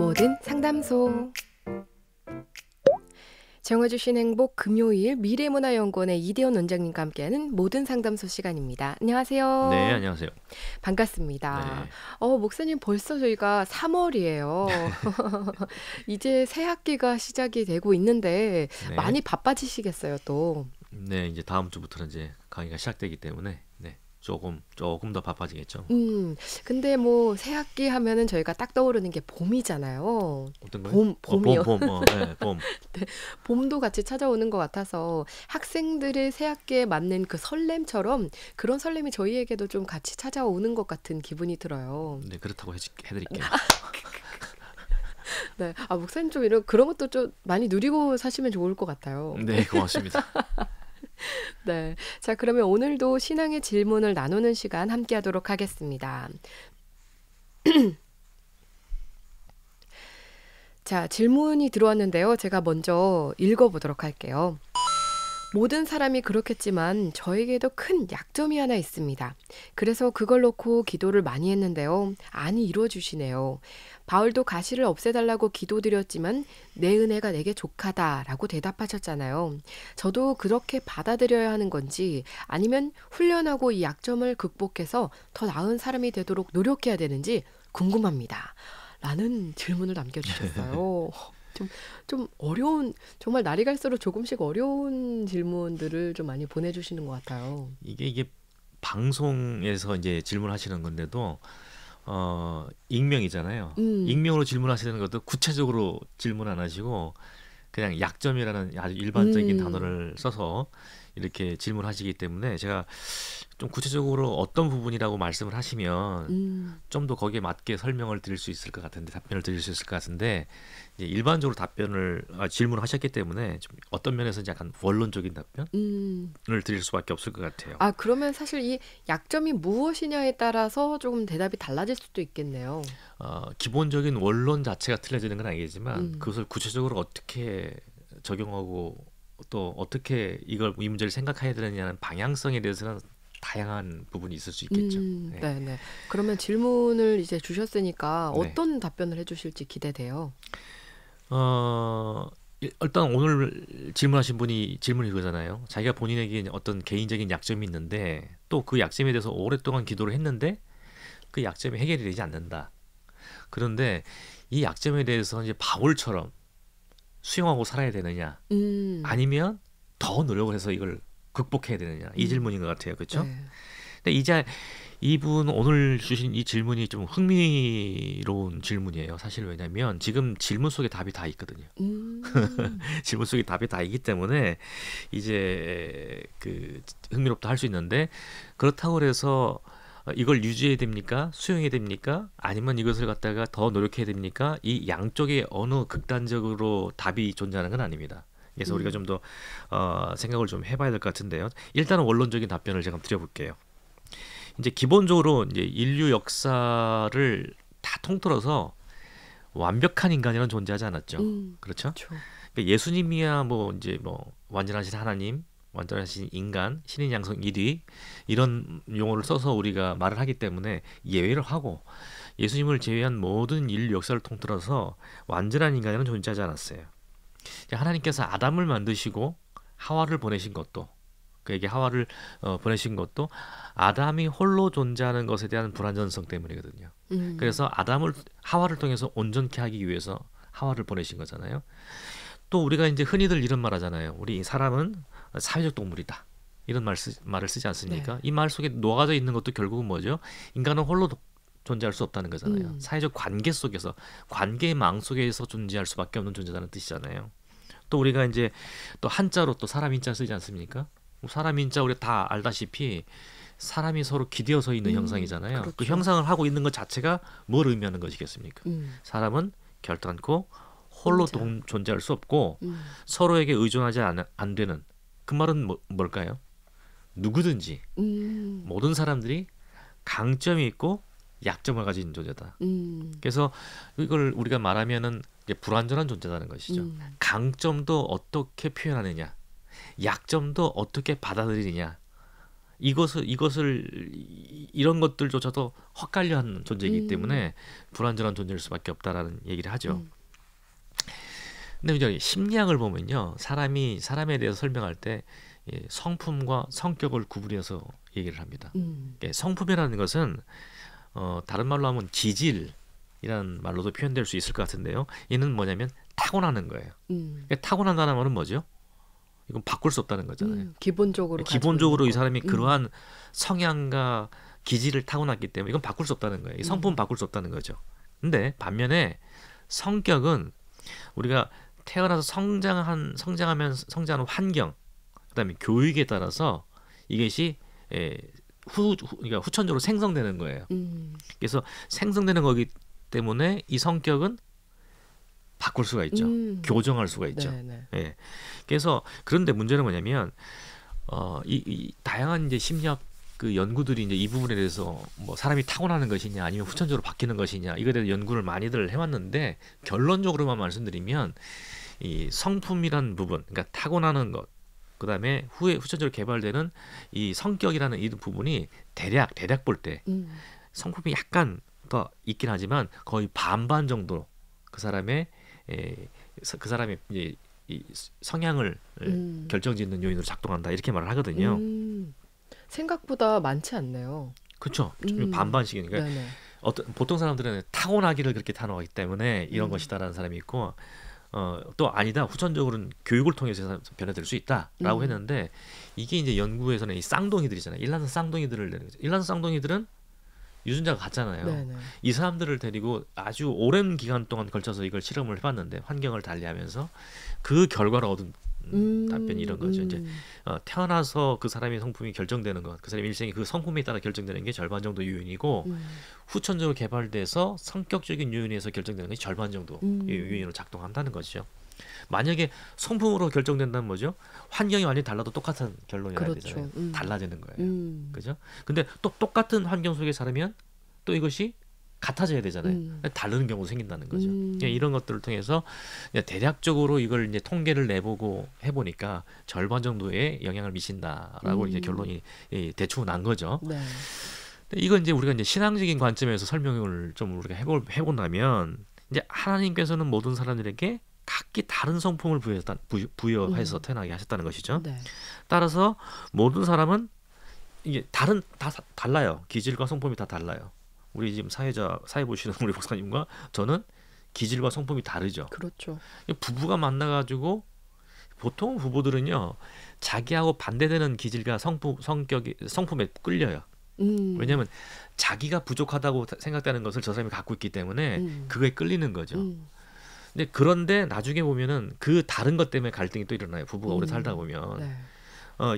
모든 상담소. 정해주신 행복 금요일 미래문화연구원의 이대원 원장님과 함께하는 모든 상담소 시간입니다. 안녕하세요. 네, 안녕하세요. 반갑습니다. 네. 목사님 벌써 저희가 3월이에요. 이제 새 학기가 시작이 되고 있는데 네. 많이 바빠지시겠어요, 또. 네, 이제 다음 주부터는 이제 강의가 시작되기 때문에 조금 더 바빠지겠죠. 근데 뭐 새 학기 하면은 저희가 딱 떠오르는 게 봄이잖아요. 어떤 거요? 봄이요. 봄. 네, 봄도 같이 찾아오는 것 같아서 학생들의 새 학기에 맞는 그 설렘처럼 그런 설렘이 저희에게도 좀 같이 찾아오는 것 같은 기분이 들어요. 네, 그렇다고 해드릴게요. 네, 목사님 좀 그런 것도 좀 많이 누리고 사시면 좋을 것 같아요. 네, 고맙습니다. 네, 자 그러면 오늘도 신앙의 질문을 나누는 시간 함께하도록 하겠습니다. 자, 질문이 들어왔는데요. 제가 먼저 읽어보도록 할게요. 모든 사람이 그렇겠지만 저에게도 큰 약점이 하나 있습니다. 그래서 그걸 놓고 기도를 많이 했는데요. 안이 이루어지시네요. 바울도 가시를 없애달라고 기도드렸지만 내 은혜가 내게 족하다라고 대답하셨잖아요. 저도 그렇게 받아들여야 하는 건지 아니면 훈련하고 이 약점을 극복해서 더 나은 사람이 되도록 노력해야 되는지 궁금합니다. 라는 질문을 남겨주셨어요. 좀 어려운, 정말 날이 갈수록 조금씩 어려운 질문들을 좀 많이 보내주시는 것 같아요. 이게 방송에서 이제 질문하시는 건데도 익명이잖아요. 익명으로 질문하시는 것도 구체적으로 질문 안 하시고 그냥 약점이라는 아주 일반적인 단어를 써서 이렇게 질문하시기 때문에 제가 좀 구체적으로 어떤 부분이라고 말씀을 하시면 좀 더 거기에 맞게 설명을 드릴 수 있을 것 같은데, 답변을 드릴 수 있을 것 같은데, 이제 일반적으로 질문을 하셨기 때문에 좀 어떤 면에서 약간 원론적인 답변을 드릴 수밖에 없을 것 같아요. 그러면 사실 이 약점이 무엇이냐에 따라서 조금 대답이 달라질 수도 있겠네요. 기본적인 원론 자체가 틀려지는 건 아니겠지만 그것을 구체적으로 어떻게 적용하고 또 어떻게 이 문제를 생각해야 되느냐는 방향성에 대해서는 다양한 부분이 있을 수 있겠죠. 네. 그러면 질문을 이제 주셨으니까 네. 어떤 답변을 해주실지 기대돼요. 일단 오늘 질문하신 분이 질문이 그거잖아요. 자기가 본인에게 어떤 개인적인 약점이 있는데 또 그 약점에 대해서 오랫동안 기도를 했는데 그 약점이 해결이 되지 않는다. 그런데 이 약점에 대해서 이제 바울처럼 수용하고 살아야 되느냐, 아니면 더 노력을 해서 이걸 극복해야 되느냐, 이 질문인 것 같아요. 그렇죠? 네. 근데 이제 이분 오늘 주신 이 질문이 좀 흥미로운 질문이에요. 사실 왜냐면 지금 질문 속에 답이 다 있거든요. 질문 속에 답이 다 있기 때문에 이제 그 흥미롭다 할 수 있는데, 그렇다고 해서 이걸 유지해야 됩니까? 수용해야 됩니까? 아니면 이것을 갖다가 더 노력해야 됩니까? 이 양쪽에 어느 극단적으로 답이 존재하는 건 아닙니다. 그래서 우리가 좀 더 생각을 좀 해봐야 될 것 같은데요. 일단은 원론적인 답변을 제가 드려볼게요. 이제 기본적으로 이제 인류 역사를 다 통틀어서 완벽한 인간이란 존재하지 않았죠. 그렇죠? 그러니까 예수님이야 이제 완전하신 하나님, 완전하신 인간, 신인 양성 1위 이런 용어를 써서 우리가 말을 하기 때문에 예외를 하고, 예수님을 제외한 모든 인류 역사를 통틀어서 완전한 인간이란 존재하지 않았어요. 하나님께서 아담을 만드시고 하와를 보내신 것도, 그에게 하와를 보내신 것도 아담이 홀로 존재하는 것에 대한 불완전성 때문이거든요. 그래서 하와를 통해서 온전케 하기 위해서 하와를 보내신 거잖아요. 또 우리가 이제 흔히들 이런 말 하잖아요. 우리 사람은 사회적 동물이다, 이런 말을 쓰지 않습니까? 네. 이 말 속에 녹아져 있는 것도 결국은 뭐죠? 인간은 홀로 존재할 수 없다는 거잖아요. 사회적 관계 속에서, 관계의 망 속에서 존재할 수밖에 없는 존재라는 뜻이잖아요. 또 우리가 이제 또 한자로 또 사람 인자 쓰지 않습니까? 사람 인자 우리가 다 알다시피 사람이 서로 기대어 있는 형상이잖아요. 그렇죠. 그 형상을 하고 있는 것 자체가 뭘 의미하는 것이겠습니까? 사람은 결단코 홀로 존재할 수 없고 서로에게 의존하지 안 되는, 그 말은 뭘까요? 누구든지 모든 사람들이 강점이 있고 약점을 가진 존재다. 그래서 이걸 우리가 말하면은 이제 불완전한 존재라는 것이죠. 강점도 어떻게 표현하느냐, 약점도 어떻게 받아들이느냐, 이런 것들조차도 헛갈려하는 존재이기 음. 때문에 불완전한 존재일 수밖에 없다라는 얘기를 하죠. 음. 근데 이제 심리학을 보면요, 사람에 대해서 설명할 때 성품과 성격을 구분해서 얘기를 합니다. 성품이라는 것은 다른 말로 하면 기질이라는 말로도 표현될 수 있을 것 같은데요. 얘는 뭐냐면 타고나는 거예요. 타고난다는 말은 뭐죠? 이건 바꿀 수 없다는 거잖아요. 기본적으로 기본적으로 이 사람이 거. 그러한 성향과 기질을 타고났기 때문에 이건 바꿀 수 없다는 거예요. 이 성품은 바꿀 수 없다는 거죠. 근데 반면에 성격은 우리가 태어나서 성장하는 환경, 그다음에 교육에 따라서 이것이 그러니까 후천적으로 생성되는 거예요. 그래서 생성되는 거기 때문에 이 성격은 바꿀 수가 있죠. 교정할 수가 있죠. 예. 그래서 그런데 문제는 뭐냐면 이 다양한 이제 심리학 그 연구들이 이제 이 부분에 대해서 뭐 사람이 타고나는 것이냐 아니면 후천적으로 바뀌는 것이냐 이거에 대해서 연구를 많이들 해왔는데 결론적으로만 말씀드리면 이 성품이란 부분, 그러니까 타고나는 것, 그다음에 후천적으로 개발되는 이 성격이라는 이 부분이 대략 볼 때 성품이 약간 더 있긴 하지만 거의 반반 정도 그 사람의 이제 이 성향을 결정짓는 요인으로 작동한다 이렇게 말을 하거든요. 생각보다 많지 않네요. 그렇죠. 반반씩이니까 보통 사람들은 타고나기를 그렇게 타고나기 때문에 이런 것이다라는 사람이 있고 또 아니다 후천적으로는 교육을 통해서 변화될 수 있다라고 했는데 이게 이제 연구에서는 이 쌍둥이들이잖아요. 일란성 쌍둥이들을 내는 거죠. 일란성 쌍둥이들은 유전자가 같잖아요. 이 사람들을 데리고 아주 오랜 기간 동안 걸쳐서 이걸 실험을 해봤는데 환경을 달리하면서 그 결과로 얻은 답변이 이런 거죠. 이제 태어나서 그 사람의 성품이 결정되는 것, 그 사람의 일생이 그 성품에 따라 결정되는 게 절반 정도 요인이고 후천적으로 개발돼서 성격적인 요인에서 결정되는 게 절반 정도 요인으로 작동한다는 것이죠. 만약에 성품으로 결정된다면 뭐죠? 환경이 완전히 달라도 똑같은 결론이 나야 되잖아요. 달라지는 거예요. 그죠? 근데 또 똑같은 환경 속에 살면 또 이것이 같아져야 되잖아요. 다른 경우도 생긴다는 거죠. 이런 것들을 통해서 대략적으로 이걸 이제 통계를 내보고 해보니까 절반 정도의 영향을 미친다라고 이제 결론이 대충 난 거죠. 근데 이건 이제 우리가 이제 신앙적인 관점에서 설명을 좀 우리가 해본다면 이제 하나님께서는 모든 사람들에게 각기 다른 성품을 부여해서 태어나게 하셨다는 것이죠. 따라서 모든 사람은 이게 다 달라요. 기질과 성품이 다 달라요. 우리 지금 사회 보시는 우리 목사님과 저는 기질과 성품이 다르죠. 그렇죠. 부부가 만나가지고 보통 부부들은요 자기하고 반대되는 기질과 성품에 끌려요. 왜냐하면 자기가 부족하다고 생각되는 것을 저 사람이 갖고 있기 때문에 그거에 끌리는 거죠. 그런데 나중에 보면은 그 다른 것 때문에 갈등이 또 일어나요. 부부가 오래 살다 보면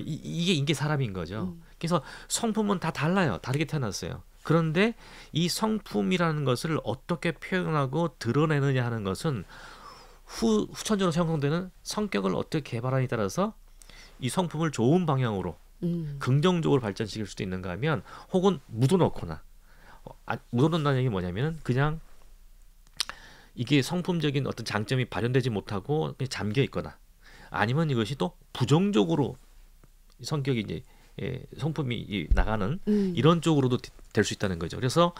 이게 사람인 거죠. 그래서 성품은 다 달라요. 다르게 태어났어요. 그런데 이 성품이라는 것을 어떻게 표현하고 드러내느냐 하는 것은 후천적으로 형성되는 성격을 어떻게 개발하느냐에 따라서 이 성품을 좋은 방향으로 긍정적으로 발전시킬 수도 있는가 하면 혹은 묻어놓거나 묻어놓는다는 얘기 뭐냐면은 그냥 이게 성품적인 어떤 장점이 발현되지 못하고 그냥 잠겨 있거나 아니면 이것이 또 부정적으로 성격이 이제 성품이 나가는 이런 쪽으로도 될 수 있다는 거죠. 그래서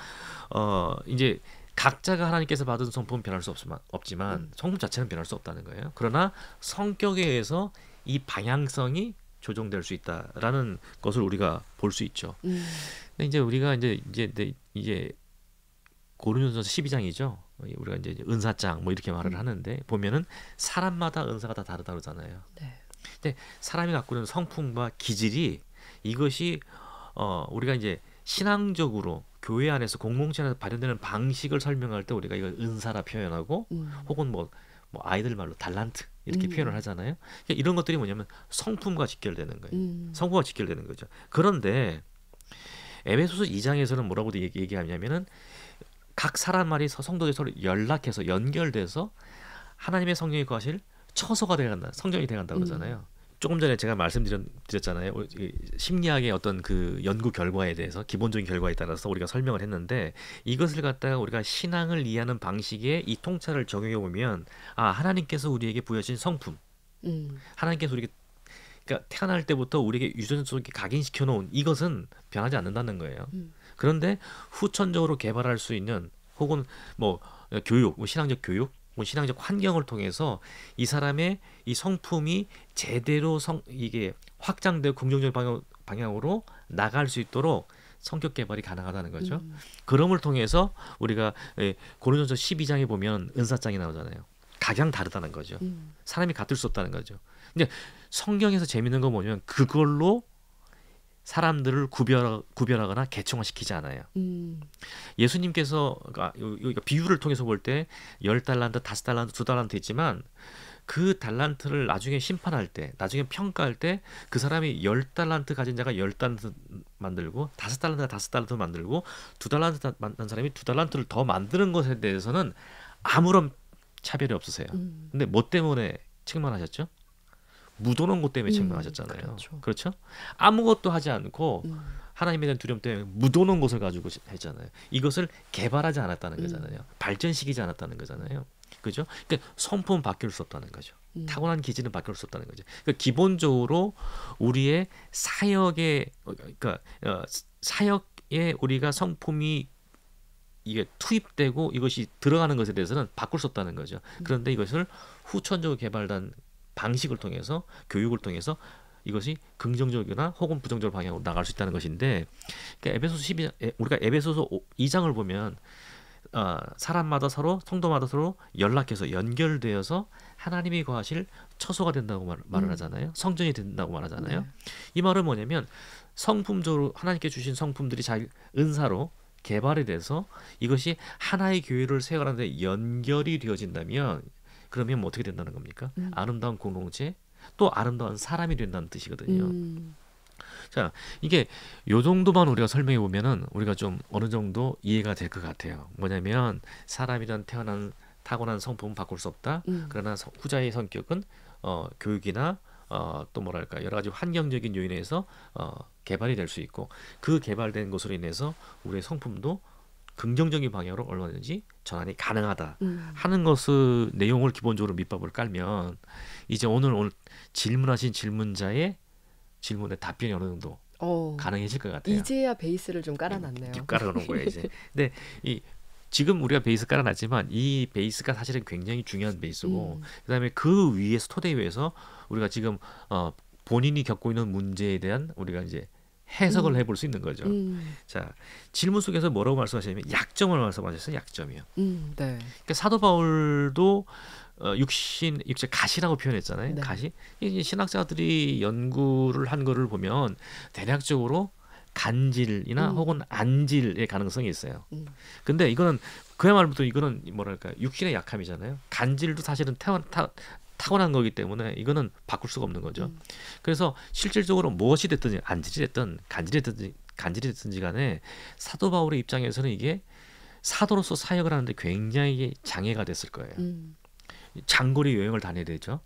이제 각자가 하나님께서 받은 성품은 변할 수 없지만 성품 자체는 변할 수 없다는 거예요. 그러나 성격에 의해서 이 방향성이 조정될 수 있다라는 것을 우리가 볼 수 있죠. 근데 이제 우리가 이제 고린도전서 12장이죠. 우리가 이제 은사장 뭐 이렇게 말을 하는데 보면은 사람마다 은사가 다 다르잖아요. 근데 사람이 갖고 있는 성품과 기질이 이것이 우리가 이제 신앙적으로 교회 안에서 공동체 안에서 발현되는 방식을 설명할 때 우리가 이걸 은사라 표현하고 혹은 뭐 아이들 말로 달란트 이렇게 표현을 하잖아요. 그러니까 이런 것들이 뭐냐면 성품과 직결되는 거예요. 성품과 직결되는 거죠. 그런데 에베소서 2장에서는 뭐라고 얘기하냐면은 각 사람마다 성도들이 서로 연락해서 연결돼서 하나님의 성령이 거하실 처소가 돼간다, 성전이 돼간다 그러잖아요. 조금 전에 제가 말씀드렸잖아요. 심리학의 어떤 그 연구 결과에 대해서 기본적인 결과에 따라서 우리가 설명을 했는데 이것을 갖다가 우리가 신앙을 이해하는 방식에 이 통찰을 적용해 보면 하나님께서 우리에게 부여하신 성품, 하나님께서 우리에게 그러니까 태어날 때부터 우리에게 유전 속에 각인시켜 놓은 이것은 변하지 않는다는 거예요. 그런데 후천적으로 개발할 수 있는 혹은 뭐 교육, 뭐 신앙적 교육, 뭐 신앙적 환경을 통해서 이 사람의 이 성품이 제대로 이게 확장되고 긍정적 방향으로 나갈 수 있도록 성격 개발이 가능하다는 거죠. 그럼을 통해서 우리가 고린도전서 12장에 보면 은사장이 나오잖아요. 각양 다르다는 거죠. 사람이 같을 수 없다는 거죠. 근데 성경에서 재밌는 건 뭐냐면 그걸로 사람들을 구별하거나 계층화시키지 않아요. 예수님께서 비유를 통해서 볼 때 10달란트, 5달란트, 2달란트 있지만 그 달란트를 나중에 심판할 때, 나중에 평가할 때 그 사람이 10달란트 가진 자가 10달란트 만들고 5달란트가 5달란트 만들고 2달란트 만든 사람이 2달란트를 더 만드는 것에 대해서는 아무런 차별이 없으세요. 근데 뭐 때문에 책망하셨죠? 묻어놓은 것 때문에 책망하셨잖아요. 그렇죠? 아무것도 하지 않고 하나님에 대한 두려움 때문에 묻어놓은 것을 가지고 했잖아요. 이것을 개발하지 않았다는 거잖아요. 발전시키지 않았다는 거잖아요. 그죠? 그러니까 성품은 바뀔 수 없다는 거죠. 타고난 기질은 바뀔 수 없다는 거죠. 그러니까 기본적으로 우리의 사역에 사역에 우리가 성품이 이게 투입되고 이것이 들어가는 것에 대해서는 바꿀 수 없다는 거죠. 그런데 이것을 후천적으로 개발된 방식을 통해서 교육을 통해서 이것이 긍정적이나 혹은 부정적 방향으로 나갈 수 있다는 것인데, 그러니까 에베소서 12장, 우리가 에베소서 2장을 보면 사람마다 서로 성도마다 서로 연락해서 연결되어서 하나님이 거하실 처소가 된다고 말을 하잖아요. 성전이 된다고 말하잖아요. 이 말은 뭐냐면 성품적으로 하나님께 주신 성품들이 잘 은사로 개발이 돼서 이것이 하나의 교회를 세워가는데 연결이 되어진다면 그러면 뭐 어떻게 된다는 겁니까? 아름다운 공동체 또 아름다운 사람이 된다는 뜻이거든요. 자, 이게 요 정도만 우리가 설명해 보면은 우리가 좀 어느 정도 이해가 될 것 같아요. 뭐냐면 사람이란 타고난 성품은 바꿀 수 없다. 그러나 후자의 성격은 교육이나 또 뭐랄까 여러 가지 환경적인 요인에서 개발이 될 수 있고 그 개발된 것으로 인해서 우리의 성품도 긍정적인 방향으로 얼마든지 전환이 가능하다 하는 것의 내용을 기본적으로 밑밥을 깔면 이제 오늘 질문하신 질문자의 질문에 답변이 어느 정도 가능해질 것 같아요. 이제야 베이스를 좀 깔아놨네요. 깔아놓은 거예요 이제. 근데 지금 우리가 베이스 깔아놨지만 이 베이스가 사실은 굉장히 중요한 베이스고 그다음에 그 위에서 토대 위에서 우리가 지금 본인이 겪고 있는 문제에 대한 우리가 이제 해석을 해볼 수 있는 거죠. 자, 질문 속에서 뭐라고 말씀하시냐면 약점을 말씀하셨어요. 약점이요. 네. 그러니까 사도 바울도 육체 가시라고 표현했잖아요. 네. 가시. 이제 신학자들이 연구를 한 거를 보면 대략적으로 간질이나 혹은 안질의 가능성이 있어요. 근데 이거는 그야말로 이거는 뭐랄까 육신의 약함이잖아요. 간질도 사실은 타고난 거기 때문에 이거는 바꿀 수가 없는 거죠. 그래서 실질적으로 무엇이 됐든지 안질이 됐든 간질이 됐든지 간에 사도 바울의 입장에서는 이게 사도로서 사역을 하는데 굉장히 장애가 됐을 거예요. 장거리 여행을 다녀야 되죠.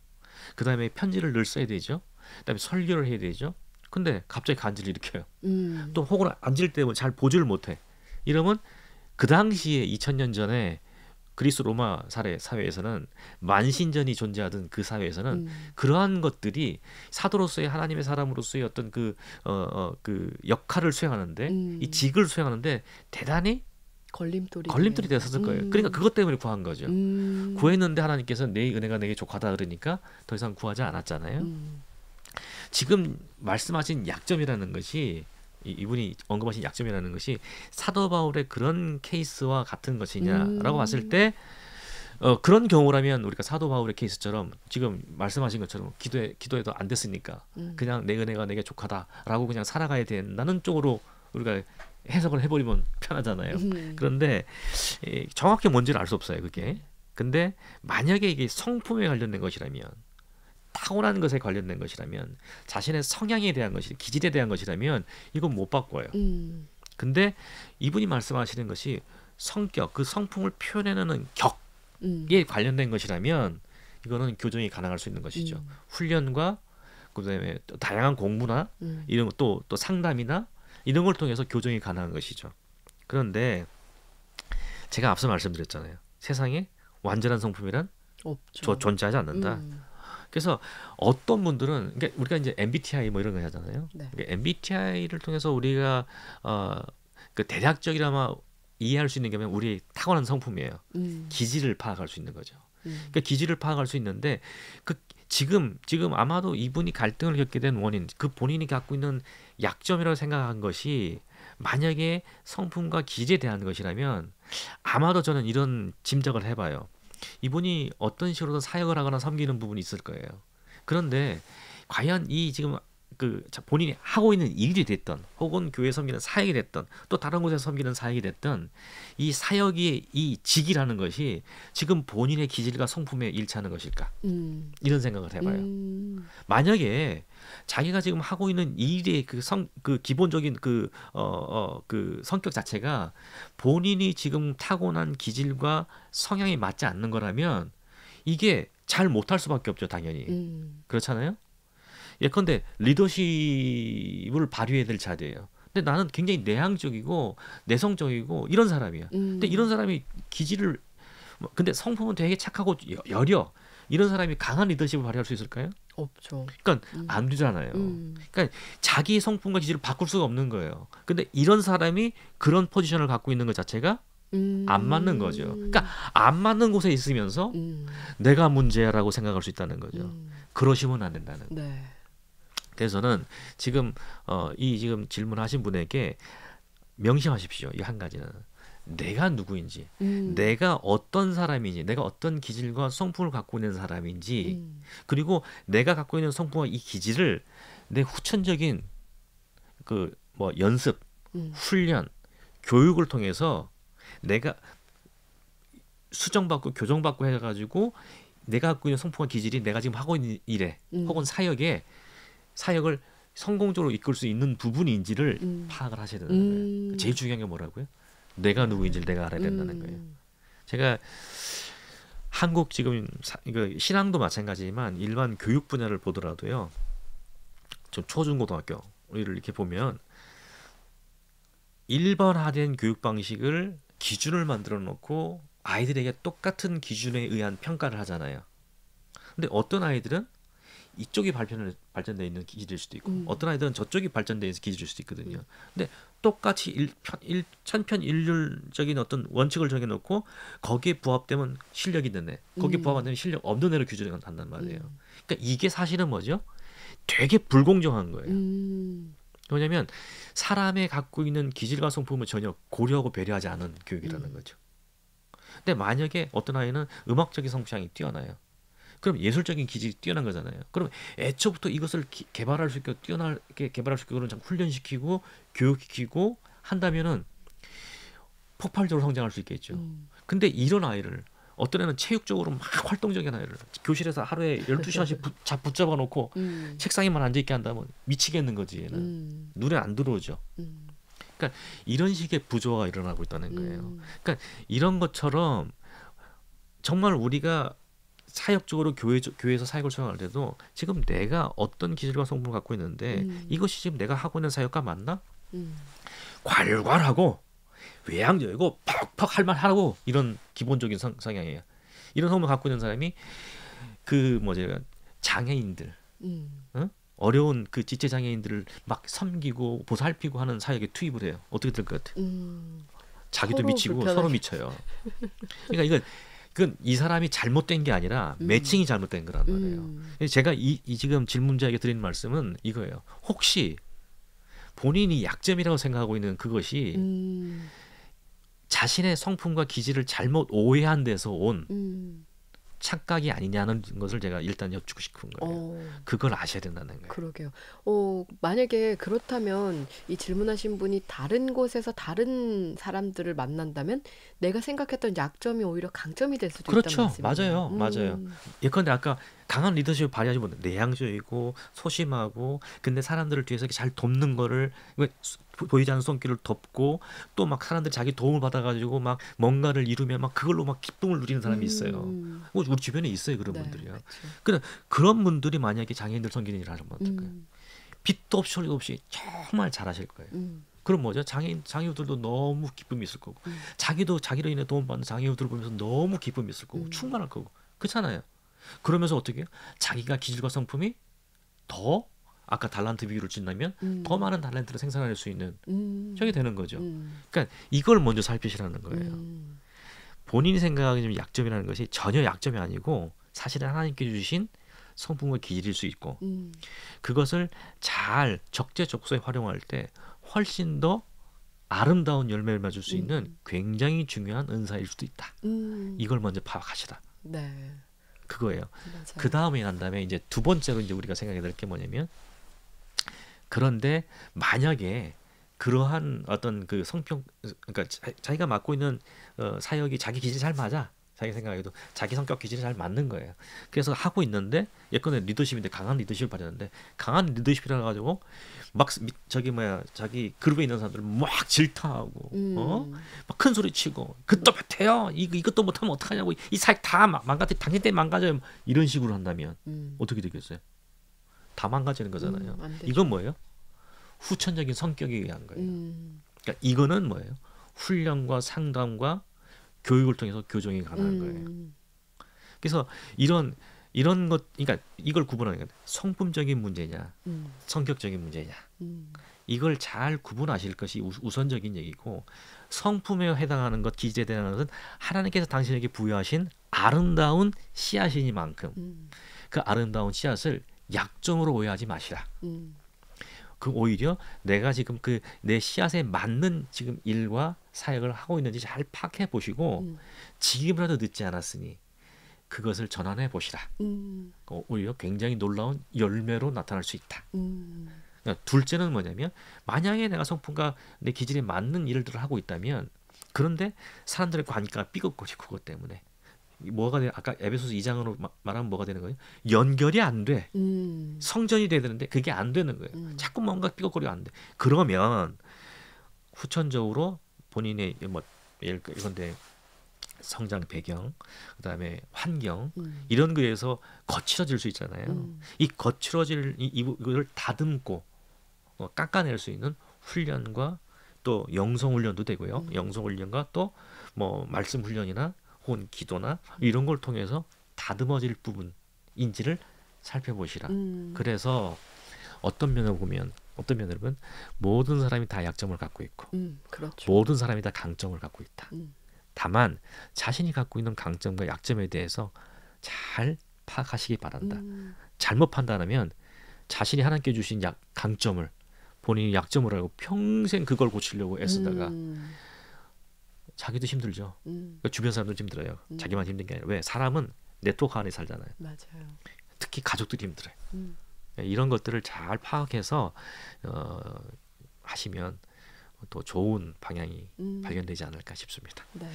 그 다음에 편지를 늘 써야 되죠. 그 다음에 설교를 해야 되죠. 근데 갑자기 간질을 일으켜요. 또 혹은 앉을 때 잘 보지를 못해. 이러면 그 당시에 2000년 전에 그리스 로마 사회에서는 만신전이 존재하던 그 사회에서는 그러한 것들이 사도로서의 하나님의 사람으로서의 어떤 그 역할을 수행하는데 이 직을 수행하는데 대단히 걸림돌이 됐었을 거예요. 그러니까 그것 때문에 구한 거죠. 구했는데 하나님께서 내 은혜가 내게 족하다 그러니까 더 이상 구하지 않았잖아요. 지금 말씀하신 약점이라는 것이 이분이 언급하신 약점이라는 것이 사도 바울의 그런 케이스와 같은 것이냐라고 봤을 때 그런 경우라면 우리가 사도 바울의 케이스처럼 지금 말씀하신 것처럼 기도해도 안 됐으니까 그냥 내 은혜가 내게 족하다라고 그냥 살아가야 된다는 쪽으로 우리가 해석을 해버리면 편하잖아요. 그런데 정확히 뭔지를 알 수 없어요. 그게. 근데 만약에 이게 성품에 관련된 것이라면 타고난 것에 관련된 것이라면 자신의 성향에 대한 것이 기질에 대한 것이라면 이건 못 바꿔요. 근데 이분이 말씀하시는 것이 성격, 그 성품을 표현해내는 격에 관련된 것이라면 이거는 교정이 가능할 수 있는 것이죠. 훈련과 그다음에 또 다양한 공부나 이런 또 상담이나 이런 걸 통해서 교정이 가능한 것이죠. 그런데 제가 앞서 말씀드렸잖아요. 세상에 완전한 성품이란 없죠. 존재하지 않는다. 그래서 어떤 분들은 그러니까 우리가 이제 MBTI 뭐 이런 거 하잖아요. 네. 그러니까 MBTI를 통해서 우리가 그 대략적이라마 이해할 수 있는 게 뭐냐면 우리 타고난 성품이에요. 기질을 파악할 수 있는 거죠. 그러니까 기질을 파악할 수 있는데 그 지금 아마도 이분이 갈등을 겪게 된 원인, 그 본인이 갖고 있는 약점이라고 생각한 것이 만약에 성품과 기질에 대한 것이라면 아마도 저는 이런 짐작을 해봐요. 이분이 어떤 식으로든 사역을 하거나 섬기는 부분이 있을 거예요. 그런데 과연 이 지금 그 본인이 하고 있는 일이 됐던 혹은 교회 섬기는 사역이 됐던 또 다른 곳에서 섬기는 사역이 됐던 이 사역의 이 직이라는 것이 지금 본인의 기질과 성품에 일치하는 것일까? 이런 생각을 해봐요. 만약에 자기가 지금 하고 있는 일의 그 기본적인 그 성격 자체가 본인이 지금 타고난 기질과 성향이 맞지 않는 거라면 이게 잘 못할 수밖에 없죠, 당연히. 그렇잖아요? 예컨대 리더십을 발휘해야 될 자리예요. 근데 나는 굉장히 내향적이고 내성적이고 이런 사람이야. 근데 이런 사람이 기질을 근데 성품은 되게 착하고 여려. 이런 사람이 강한 리더십을 발휘할 수 있을까요? 없죠. 그러니까 안 되잖아요. 그러니까 자기 성품과 기질을 바꿀 수가 없는 거예요. 근데 이런 사람이 그런 포지션을 갖고 있는 것 자체가 안 맞는 거죠. 그러니까 안 맞는 곳에 있으면서 내가 문제야라고 생각할 수 있다는 거죠. 그러시면 안 된다는 거예요. 네. 그래서 저는 지금 이 지금 질문하신 분에게 명심하십시오. 이 한 가지는 내가 누구인지, 내가 어떤 사람인지, 내가 어떤 기질과 성품을 갖고 있는 사람인지, 그리고 내가 갖고 있는 성품과 이 기질을 내 후천적인 그 뭐 연습, 훈련, 교육을 통해서 내가 수정받고 교정받고 해가지고 내가 갖고 있는 성품과 기질이 내가 지금 하고 있는 일에 혹은 사역을 성공적으로 이끌 수 있는 부분인지를 파악을 하셔야 되는 거예요. 제일 중요한 게 뭐라고요? 내가 누구인지를 내가 알아야 된다는 거예요. 제가 한국 지금 신앙도 마찬가지지만 일반 교육 분야를 보더라도요. 좀 초중고등학교 우리를 이렇게 보면 일반화된 교육 방식을 기준을 만들어 놓고 아이들에게 똑같은 기준에 의한 평가를 하잖아요. 근데 어떤 아이들은 이쪽이 발전되어 있는 기질일 수도 있고 어떤 아이들은 저쪽이 발전되어 있는 기질일 수도 있거든요. 근데 똑같이 천편일률적인 어떤 원칙을 정해놓고 거기에 부합되면 실력이 있는 애, 거기에 부합 안 되면 실력 없는 애를 규정을 한단 말이에요. 그러니까 이게 사실은 뭐죠? 되게 불공정한 거예요. 왜냐하면 사람의 갖고 있는 기질과 성품을 전혀 고려하고 배려하지 않은 교육이라는 거죠. 근데 만약에 어떤 아이는 음악적인 성향이 뛰어나요. 그럼 예술적인 기질이 뛰어난 거잖아요. 그럼 애초부터 이것을 개발할 수 있게 뛰어나게 개발할 수 있게 그런 훈련시키고 교육시키고 한다면은 폭발적으로 성장할 수 있겠죠. 근데 이런 아이를 어떤 애는 체육적으로 막 활동적인 아이를 교실에서 하루에 12시간씩 붙잡아 놓고 책상에만 앉아 있게 한다면 미치겠는 거지. 얘는 눈에 안 들어오죠. 그러니까 이런 식의 부조화가 일어나고 있다는 거예요. 그러니까 이런 것처럼 정말 우리가 사역적으로 교회에서 사역을 수행할 때도 지금 내가 어떤 기질과 성품을 갖고 있는데 이것이 지금 내가 하고 있는 사역과 맞나? 괄괄하고 외향적이고 퍽퍽 할 만하고 이런 기본적인 성향이에요. 이런 성품을 갖고 있는 사람이 장애인들, 어려운 그 지체 장애인들을 막 섬기고 보살피고 하는 사역에 투입을 해요. 어떻게 될 것 같아? 자기도 미치고 불편하게. 서로 미쳐요. 그러니까 그건 이 사람이 잘못된 게 아니라 매칭이 잘못된 거란 말이에요. 제가 이 지금 질문자에게 드리는 말씀은 이거예요. 혹시 본인이 약점이라고 생각하고 있는 그것이 자신의 성품과 기질을 잘못 오해한 데서 온 착각이 아니냐는 것을 제가 일단 여쭙고 싶은 거예요. 그걸 아셔야 된다는 거예요. 그러게요. 만약에 그렇다면 이 질문하신 분이 다른 곳에서 다른 사람들을 만난다면 내가 생각했던 약점이 오히려 강점이 될 수도 그렇죠. 있다는 말씀이네요. 맞아요. 예컨대 아까 강한 리더십을 발휘하지 못해 내향적이고 소심하고 근데 사람들을 뒤에서 이렇게 잘 돕는 거를 보이지 않는 손길을 덮고 또 막 사람들 자기 도움을 받아가지고 막 뭔가를 이루면 막 그걸로 막 기쁨을 누리는 사람이 있어요. 우리 주변에 있어요 그런 분들이요. 그렇죠. 그런 분들이 만약에 장애인들 섬기는 일을 하면 어떨까요? 빚도 없이 소리도 없이 정말 잘하실 거예요. 그럼 뭐죠? 장애우들도 너무 기쁨이 있을 거고 자기도 자기로 인해 도움받는 장애우들을 보면서 너무 기쁨이 있을 거고 충만할 거고 그렇잖아요. 그러면서 어떻게 해요? 자기가 기질과 성품이 더 아까 달란트 비유를 짓다면 더 많은 달란트를 생산할 수 있는 저게 되는 거죠. 그러니까 이걸 먼저 살피시라는 거예요. 본인이 생각하기에 약점이라는 것이 전혀 약점이 아니고 사실은 하나님께 주신 성품과 기질일 수 있고 그것을 잘 적재적소에 활용할 때 훨씬 더 아름다운 열매를 맺을 수 있는 굉장히 중요한 은사일 수도 있다. 이걸 먼저 파악하시라. 네. 그거예요. 맞아요. 그 다음에 난 다음에 이제 두 번째로 이제 우리가 생각해야 될 게 뭐냐면 그런데 만약에 그러한 어떤 그 성격 그러니까 자기가 맡고 있는 사역이 자기 기질이 잘 맞아. 자기 생각에도 자기 성격 기질이 잘 맞는 거예요. 그래서 하고 있는데 예컨대 리더십인데 강한 리더십을 발휘하는데 강한 리더십이라 가지고 막 저기 뭐야 자기 그룹에 있는 사람들 막 질타하고 막 큰 소리 치고 그것도 못해요. 이것도 못하면 어떡하냐고 이 사역 다 망가져 당신 때문에 망가져요. 이런 식으로 한다면 어떻게 되겠어요? 다 망가지는 거잖아요. 이건 뭐예요? 후천적인 성격에 의한 거예요. 그러니까 이거는 뭐예요? 훈련과 상담과 교육을 통해서 교정이 가능한 거예요. 그래서 이런 것, 그러니까 이걸 구분하는 거예요. 성품적인 문제냐, 성격적인 문제냐. 이걸 잘 구분하실 것이 우선적인 얘기고 성품에 해당하는 것, 기질에 해당하는 것은 하나님께서 당신에게 부여하신 아름다운 씨앗이니만큼 그 아름다운 씨앗을 약점으로 오해하지 마시라. 그 오히려 내가 지금 그 내 씨앗에 맞는 지금 일과 사역을 하고 있는지 잘 파악해 보시고 지금이라도 늦지 않았으니 그것을 전환해 보시라. 오히려 굉장히 놀라운 열매로 나타날 수 있다. 그러니까 둘째는 뭐냐면 만약에 내가 성품과 내 기질에 맞는 일들을 하고 있다면 그런데 사람들의 관계가 삐걱거리고 그것 때문에 뭐가 돼? 아까 에베소서 2장으로 말하면 뭐가 되는 거예요? 연결이 안 돼. 성전이 돼야 되는데 그게 안 되는 거예요. 자꾸 뭔가 삐걱거리가 안 돼. 그러면 후천적으로 본인의 뭐 이건데 성장 배경, 그다음에 환경 이런 거에서 거칠어질 수 있잖아요. 이 거칠어질 이걸 다듬고 깎아낼 수 있는 훈련과 또 영성 훈련도 되고요. 영성 훈련과 또 뭐 말씀 훈련이나 혹은 기도나 이런 걸 통해서 다듬어질 부분인지를 살펴보시라. 그래서 어떤 면을 보면 모든 사람이 다 약점을 갖고 있고 그렇죠. 모든 사람이 다 강점을 갖고 있다. 다만 자신이 갖고 있는 강점과 약점에 대해서 잘 파악하시기 바란다. 잘못 판단하면 자신이 하나님께 주신 강점을 본인이 약점을 알고 평생 그걸 고치려고 애쓰다가 자기도 힘들죠. 그러니까 주변 사람도 힘들어요. 자기만 힘든 게 아니라 왜? 사람은 네트워크 안에 살잖아요. 맞아요. 특히 가족들이 힘들어요. 이런 것들을 잘 파악해서 하시면 또 좋은 방향이 발견되지 않을까 싶습니다. 네,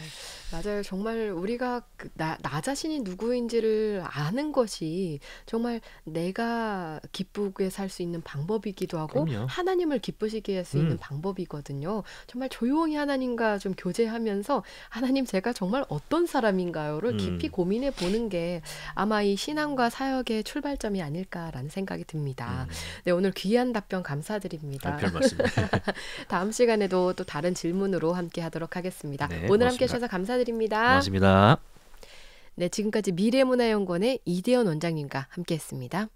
맞아요. 정말 우리가 나 자신이 누구인지를 아는 것이 정말 내가 기쁘게 살 수 있는 방법이기도 하고 그럼요. 하나님을 기쁘시게 할 수 있는 방법이거든요. 정말 조용히 하나님과 좀 교제하면서 하나님 제가 정말 어떤 사람인가요를 깊이 고민해 보는 게 아마 이 신앙과 사역의 출발점이 아닐까라는 생각이 듭니다. 네, 오늘 귀한 답변 감사드립니다. 별 말씀입니다. 다음 시간에도 또 다른 질문으로 함께 하도록 하겠습니다. 네, 오늘 고맙습니다. 함께 해주셔서 감사드립니다. 고맙습니다. 네, 지금까지 미래문화연구원의 이대현 원장님과 함께했습니다.